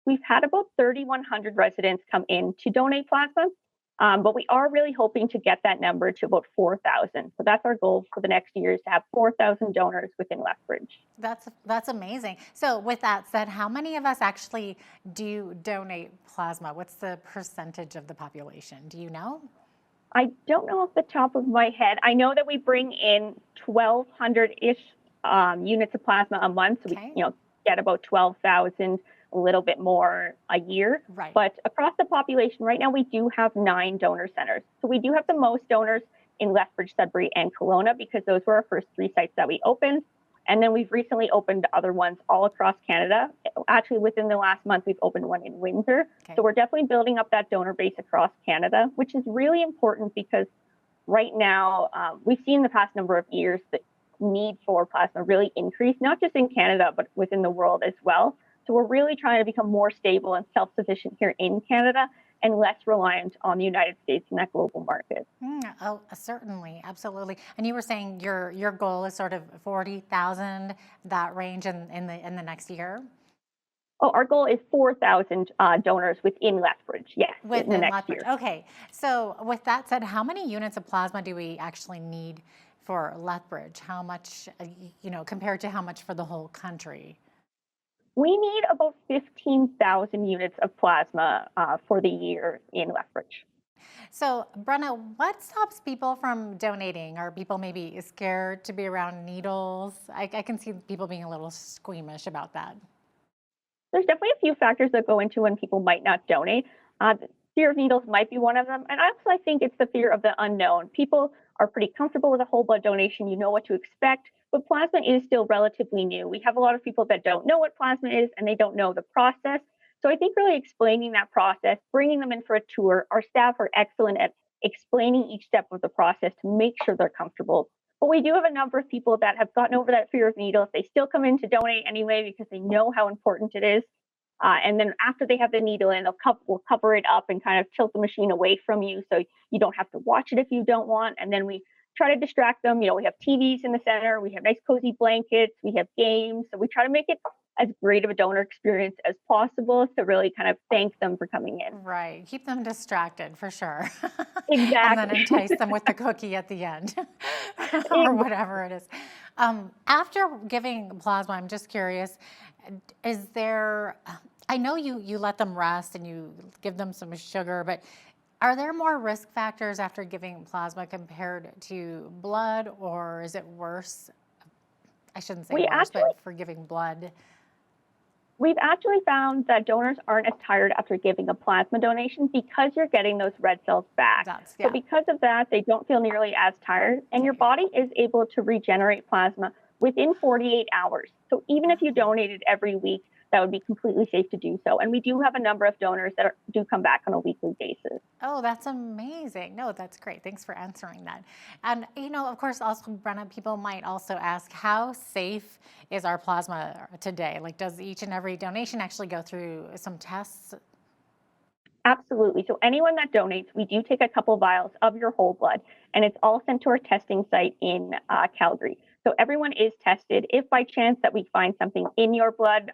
We've had about 3,100 residents come in to donate plasma, but we are really hoping to get that number to about 4,000. So that's our goal for the next year, is to have 4,000 donors within Lethbridge. That's amazing. So with that said, how many of us actually do donate plasma? What's the percentage of the population? Do you know? I don't know off the top of my head. I know that we bring in 1,200-ish units of plasma a month. So we get about 12,000, a little bit more a year. Right. But across the population right now, we do have 9 donor centers. So we do have the most donors in Lethbridge, Sudbury, and Kelowna because those were our first 3 sites that we opened. And then we've recently opened other ones all across Canada. Actually, within the last month, we've opened one in Windsor. So we're definitely building up that donor base across Canada, which is really important because right now, we've seen the past number of years the need for plasma really increase, not just in Canada, but within the world as well. So we're really trying to become more stable and self-sufficient here in Canada and less reliant on the United States in that global market. Oh, certainly, absolutely. And you were saying your goal is sort of 40,000, that range in the next year? Oh, our goal is 4,000 donors within Lethbridge, yes, in the next year. Okay, so with that said, how many units of plasma do we actually need for Lethbridge? How much, compared to how much for the whole country? We need about 15,000 units of plasma for the year in Lethbridge. So, Brenna, what stops people from donating? Are people maybe scared to be around needles? I can see people being a little squeamish about that. There's definitely a few factors that go into when people might not donate. The fear of needles might be one of them. And also, I think it's the fear of the unknown. People are pretty comfortable with a whole blood donation. You know what to expect. But plasma is still relatively new. We have a lot of people that don't know what plasma is and they don't know the process. So I think really explaining that process, bringing them in for a tour. Our staff are excellent at explaining each step of the process to make sure they're comfortable. But we do have a number of people that have gotten over that fear of needles. They still come in to donate anyway because they know how important it is. And then after they have the needle in, we'll cover it up and kind of tilt the machine away from you so you don't have to watch it if you don't want. And then we try to distract them. We have TVs in the center. We have nice cozy blankets. We have games. So we try to make it as great of a donor experience as possible to really kind of thank them for coming in. Right. Keep them distracted for sure. Exactly. And then entice them with the cookie at the end or whatever it is. After giving plasma, I'm just curious, is there, I know you let them rest and you give them some sugar, but are there more risk factors after giving plasma compared to blood, or is it worse? I shouldn't say worse, but for giving blood. We've actually found that donors aren't as tired after giving a plasma donation because you're getting those red cells back. So because of that, they don't feel nearly as tired, and your body is able to regenerate plasma within 48 hours. So even if you donated every week, that would be completely safe to do so. And we do have a number of donors that do come back on a weekly basis. Oh, that's amazing. No, that's great. Thanks for answering that. And, of course, also, Brenna, people might also ask, how safe is our plasma today? Like, does each and every donation actually go through some tests? Absolutely. So anyone that donates, we do take a couple vials of your whole blood, and it's all sent to our testing site in Calgary. So everyone is tested. If by chance that we find something in your blood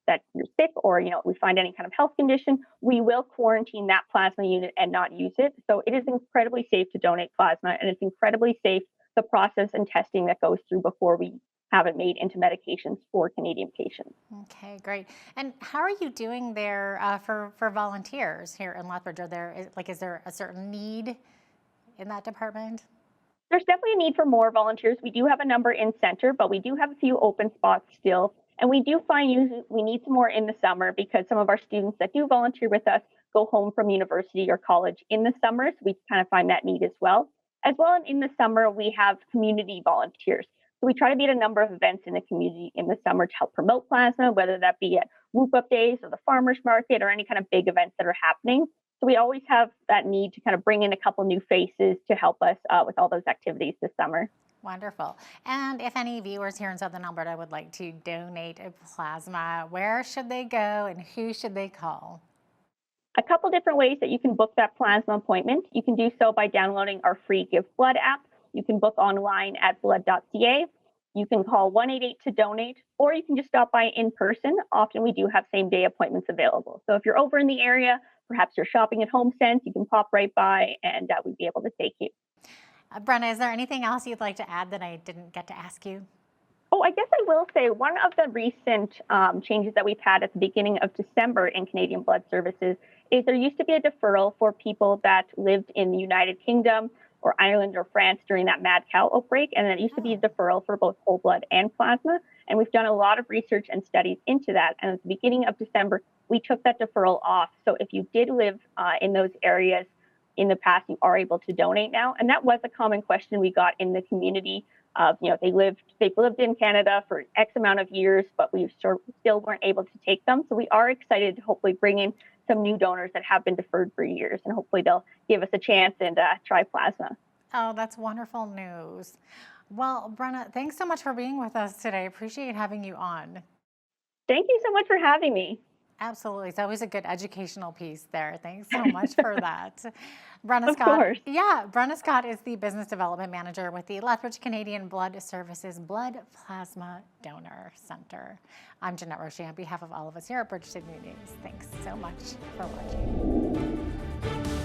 that you're sick or, we find any kind of health condition, we will quarantine that plasma unit and not use it. So it is incredibly safe to donate plasma, and it's incredibly safe, the process and testing that goes through before we have it made into medications for Canadian patients. Okay, great. And how are you doing there for volunteers here in Lethbridge? Is there a certain need in that department? There's definitely a need for more volunteers. We do have a number in center, but we do have a few open spots still. And we do find usually we need some more in the summer because some of our students that do volunteer with us go home from university or college in the summer. So we kind of find that need as well. As well, and in the summer, we have community volunteers. So we try to be at a number of events in the community in the summer to help promote plasma, whether that be at Whoop Up Days or the farmers market or any kind of big events that are happening. So we always have that need to kind of bring in a couple new faces to help us with all those activities this summer. Wonderful. And if any viewers here in Southern Alberta would like to donate plasma, where should they go and who should they call? A couple different ways that you can book that plasma appointment. You can do so by downloading our free Give Blood app. You can book online at blood.ca. You can call 188 to donate, or you can just stop by in person. Often we do have same-day appointments available. So if you're over in the area, perhaps you're shopping at HomeSense, you can pop right by and we'd be able to take you. Brenna, is there anything else you'd like to add that I didn't get to ask you? Oh, I guess I will say one of the recent changes that we've had at the beginning of December in Canadian Blood Services is there used to be a deferral for people that lived in the United Kingdom or Ireland or France during that mad cow outbreak. And it used to be a deferral for both whole blood and plasma. And we've done a lot of research and studies into that. And at the beginning of December, we took that deferral off. So if you did live in those areas in the past, you are able to donate now. And that was a common question we got in the community of, they've lived in Canada for X amount of years, but we still weren't able to take them. So we are excited to hopefully bring in some new donors that have been deferred for years, and hopefully they'll give us a chance and try plasma. Oh, that's wonderful news. Well, Brenna, thanks so much for being with us today. Appreciate having you on. Thank you so much for having me. Absolutely. It's always a good educational piece there. Thanks so much for that. Brenna Of Scott. course. Yeah, Brenna Scott is the Business Development Manager with the Lethbridge Canadian Blood Services Blood Plasma Donor Center. I'm Jeanette Roche on behalf of all of us here at Bridge City News. Thanks so much for watching.